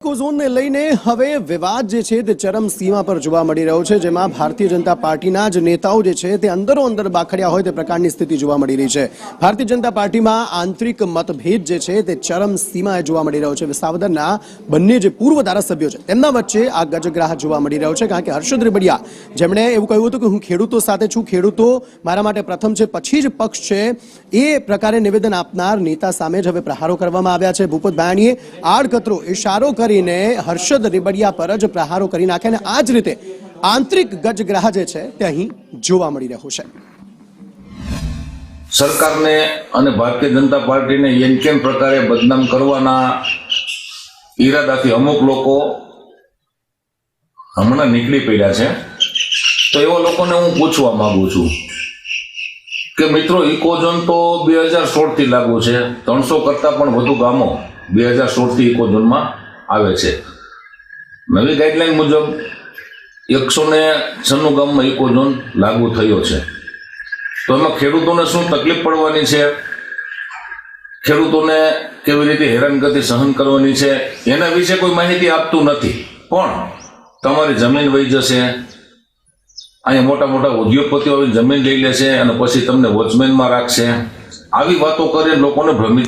ઇકોઝોનને લઈને હવે વિવાદ જે છે તે ચરમસીમા પર જોવા મળી રહ્યો છે, જેમાં ભારતીય જનતા પાર્ટીના જ નેતાઓ જે છે તે અંદરો અંદર બાખડ્યા હોય તે પ્રકારની સ્થિતિ જોવા મળી રહી છે। ભારતીય જનતા પાર્ટીમાં આંતરિક મતભેદ જે છે તે ચરમસીમાએ જોવા મળી રહ્યો છે। વિસાવદરના બંને જે પૂર્વ ધારાસભ્યો છે તેમના વચ્ચે આ ગજગ્રાહ જોવા મળી રહ્યો છે, કારણ કે હર્ષદ રેબડિયા જેમણે એવું કહ્યું હતું કે હું ખેડૂતો સાથે છું, ખેડૂતો મારા માટે પ્રથમ છે, પછી જ પક્ષ છે, એ પ્રકારે નિવેદન આપનાર નેતા સામે જ હવે પ્રહારો કરવામાં આવ્યા છે। ભૂપત ભાયાણીએ આડકતરો ઇશારો કરીને હર્ષદ રેબડિયા પર જ પ્રહારો કરી નાખ્યા અને આ જ રીતે આંતરિક ગજગ્રાહ જે છે તે અહીં જોવા મળી રહ્યો છે। સરકારને અને ભારતીય જનતા પાર્ટીને એમ કેમ પ્રકારે બદનામ કરવાના ઈરાદાથી અમુક લોકો હમણાં નીકળી પડ્યા છે, તો એવા લોકોને હું પૂછવા માંગુ છું કે મિત્રો, ઇકોઝોન તો 2016 થી લાગુ છે। 300 કરતા પણ વધુ ગામો 2016 થી ઇકોઝોનમાં આવે છે। નવી ગાઈડલાઈન મુજબ 196 ગામમાં ઇકોઝોન લાગુ થયો છે, તો એમાં ખેડૂતોને શું તકલીફ પડવાની છે, ખેડૂતોને કેવી રીતે હેરાનગતિ સહન કરવાની છે, એના વિશે કોઈ માહિતી આપતું નથી। પણ તમારી જમીન વહી જશે, અહીંયા મોટા મોટા ઉદ્યોગપતિઓ જમીન લઈ લેશે અને પછી તમને વોચમેનમાં રાખશે, આવી વાતો કરીને લોકોને ભ્રમિત